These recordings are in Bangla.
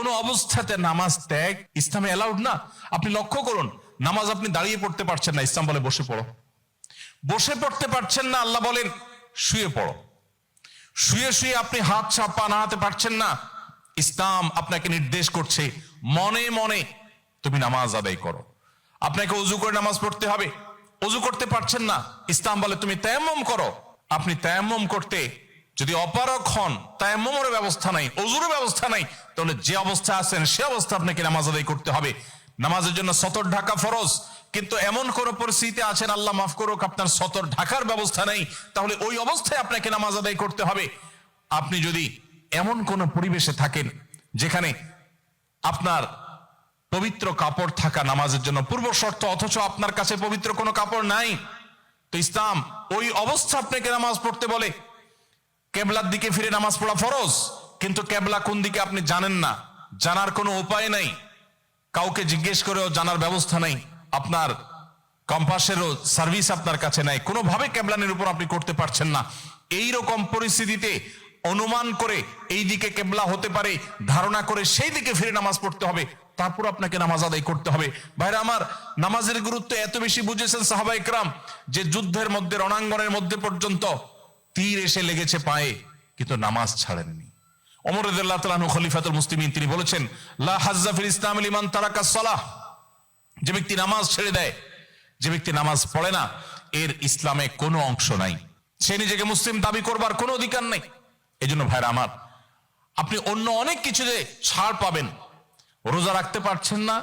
কোন অবস্থাতে নামাজ ত্যাগ ইসলামে অ্যালাউড না। আপনি লক্ষ্য করুন, নামাজ আপনি দাঁড়িয়ে পড়তে পারছেন না, ইসলাম বলে বসে পড়ো। বসে পড়তে পারছেন না, আল্লাহ বলেন শুয়ে পড়ো। শুয়ে শুয়ে আপনি হাত পা নাড়াতে পারছেন না, ইসলাম আপনাকে নির্দেশ করছে মনে মনে তুমি নামাজ আদায় করো। আপনাকে ওযু করে নামাজ পড়তে হবে, ওযু করতে পারছেন না, ইসলাম বলে তুমি তায়াম্মুম করো। আপনি তায়াম্মুম করতে যদি অপারগ হন, তায়াম্মুমের ব্যবস্থা নাই, ওযুর ব্যবস্থা নাই, তাহলে যে অবস্থা আছেন সে অবস্থা আপনাকে নামাজ আদায় করতে হবে। নামাজের জন্য সতর ঢাকা ফরজ, কিন্তু এমন কোন পরিস্থিতি আছেন, আল্লাহ মাফ করুক, আপনার সতর ঢাকার ব্যবস্থা নেই, তাহলে ওই অবস্থায় আপনাকে নামাজ আদায় করতে হবে। আপনি যদি এমন কোন পরিবেশে থাকেন যেখানে আপনার পবিত্র কাপড় থাকা নামাজের জন্য পূর্ব শর্ত, অথচ আপনার কাছে পবিত্র কোনো কাপড় নাই, তো ইসলাম ওই অবস্থা আপনাকে নামাজ পড়তে বলে। কেবলার দিকে ফিরে নামাজ পড়া ফরজ, কিন্তু কেবলা কোন দিকে আপনি জানেন না, জানার কোনো উপায় নাই, কাউকে জিজ্ঞেস করেও জানার ব্যবস্থা নাই, আপনার কম্পাসেরও সার্ভিস আপনার কাছে নাই, কোনোভাবে কেবলানের উপর আপনি করতে পারছেন না। এই রকম পরিস্থিতিতে অনুমান করে এই দিকে কেবলা হতে পারে ধারণা করে সেই দিকে ফিরে নামাজ পড়তে হবে, তারপর আপনাকে নামাজ আদায় করতে হবে। ভাইরা আমার, নামাজের গুরুত্ব এত বেশি বুঝেছেন সাহাবা ইকরাম যে যুদ্ধের মধ্যে, রণাঙ্গনের মধ্যে পর্যন্ত তীর এসে লেগেছে পায়ে, কিন্তু নামাজ ছাড়েননি। ওমর রাদিয়াল্লাহু তাআলা আনহু খলিফাতুল মুসলিমিন, তিনি বলেছেন লা হাজ্জা ফিল ইসলাম লিমান তারাকাস সালাহ, যে ব্যক্তি নামাজ ছেড়ে দেয়, যে ব্যক্তি নামাজ পড়ে না, এর ইসলামে কোনো অংশ নাই, সে নিজেকে মুসলিম দাবি করবার কোনো অধিকার নেই। এজন্য ভাইরা আমার, আপনি অন্য অনেক কিছুতে ছাড় পাবেন, রোজা রাখতে পারছেন না,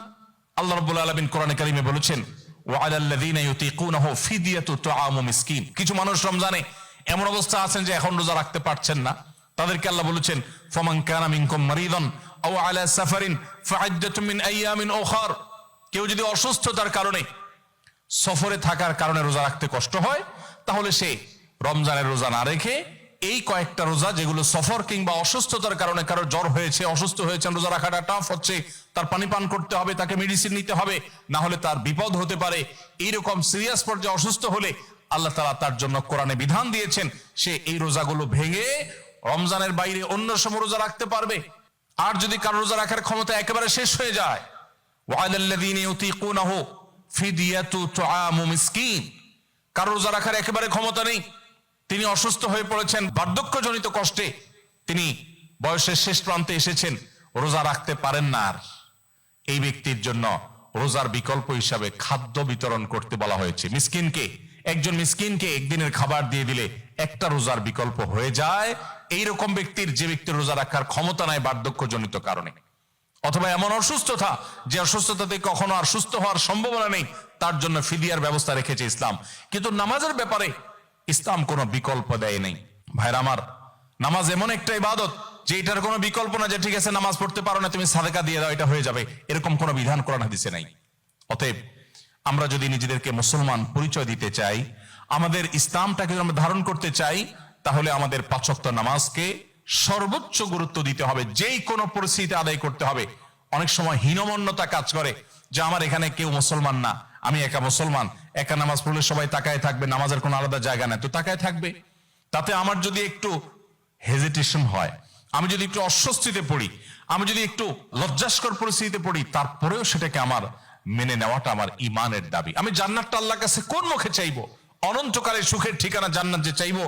আল্লাহ রাব্বুল আলামিন কোরআনে কারিমে বলেছেন ওয়া আলাল্লাযীনা ইউতীকুনাহু ফিদিয়াতু তুআমু মিসকিন। কিছু মানুষ রমজানে এমন অবস্থা আছেন যে এখন রোজা রাখতে পারছেন না, তাদেরকে আল্লাহ বলেছেন ফামান কানা মিনকুম মারিদান আও আলা সাফারিন ফাইদ্দাতুম মিন আইয়ামিন উখার। কেউ যদি অসুস্থতার কারণে, সফরে থাকার কারণে রোজা রাখতে কষ্ট হয়, তাহলে সে রমজানের রোজা না রেখে এই কয়েকটা রোজা, যেগুলো সফর কিংবা অসুস্থতার কারণে, কারো জ্বর হয়েছে, অসুস্থ হয়েছেন, রোজা রাখাটা টাফ হচ্ছে, তার পানি পান করতে হবে, তাকে মেডিসিন নিতে হবে, না হলে তার বিপদ হতে পারে, এইরকম সিরিয়াস পর্যায়ে অসুস্থ হলে আল্লাহ তাআলা তার জন্য কোরআনে বিধান দিয়েছেন সে এই রোজাগুলো ভেঙে রমজানের বাইরে অন্য সময় রোজা রাখতে পারবে। আর যদি কারো রোজা রাখার ক্ষমতা একেবারে শেষ হয়ে যায়, ওয়ালাল্লাযীনা ইউতীকুনাহু ফিদিয়াতু তুআমু মিসকিন, কারো রোজা রাখার একেবারে ক্ষমতা নেই, তিনি অসুস্থ হয়ে পড়েছেন, বার্ধক্যজনিত কষ্টে তিনি বয়সের শেষ প্রান্তে এসেছেন, রোজা রাখতে পারেন না, আর এই ব্যক্তির জন্য রোজার বিকল্প হিসাবে খাদ্য বিতরণ করতে বলা হয়েছে। মিসকিনকে, একজন মিসকিনকে একদিনের খাবার দিয়ে দিলে একটা রোজার বিকল্প হয়ে যায়। এইরকম ব্যক্তির, যে ব্যক্তির রোজা রাখার ক্ষমতা নাই বার্ধক্যজনিত কারণে, অথবা এমন অসুস্থতা যে অসুস্থতাতে কখনো আর সুস্থ হওয়ার সম্ভাবনা নেই, তার জন্য ফিদিয়ার ব্যবস্থা রেখেছে ইসলাম। কিন্তু নামাজের ব্যাপারে ইসলাম কোনো বিকল্প দেয় নাই। ভাইরা আমার, নামাজ এমন একটা ইবাদত যে এটার কোনো বিকল্প না, যে ঠিক আছে নামাজ পড়তে পারো না, তুমি সাদকা দিয়ে দাও, এটা হয়ে যাবে, এরকম কোনো বিধান কোরআন হাদিসে নাই। অতএব আমরা যদি নিজেদেরকে মুসলমান পরিচয় দিতে চাই, আমাদের ইসলামটাকে আমরা ধারণ করতে চাই, তাহলে আমাদের ৫ ওয়াক্ত নামাজকে সর্বোচ্চ গুরুত্ব দিতে হবে, যেই কোনো পরিস্থিতিতে আদায় করতে হবে। অনেক সময় হীনমন্যতা কাজ করে যে আমার এখানে কেউ মুসলমান না, আমি একা মুসলমান, একা নামাজ পড়লে সবাই তাকায় থাকবে, নামাজের কোনো আলাদা জায়গা নেই, তো তাকায় থাকবে। তাতে আমার যদি একটু হেজিটেশন হয়, আমি যদি একটু অস্বস্তিতে পড়ি, আমি যদি একটু লজ্জাস্কর পরিস্থিতিতে পড়ি, তারপরেও সেটাকে আমার মেনে নেওয়াটা আমার ইমানের দাবি। আমি জান্নাতটা আল্লাহর কাছে কোন মুখে চাইবো? অনন্তকালের সুখের ঠিকানা জান্নাত যে চাইবো,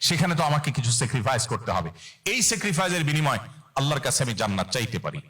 সেখানে তো আমাকে কিছু স্যাক্রিফাইস করতে হবে। এই স্যাক্রিফাইসের বিনিময় আল্লাহর কাছে আমি জান্নাত চাইতে পারি।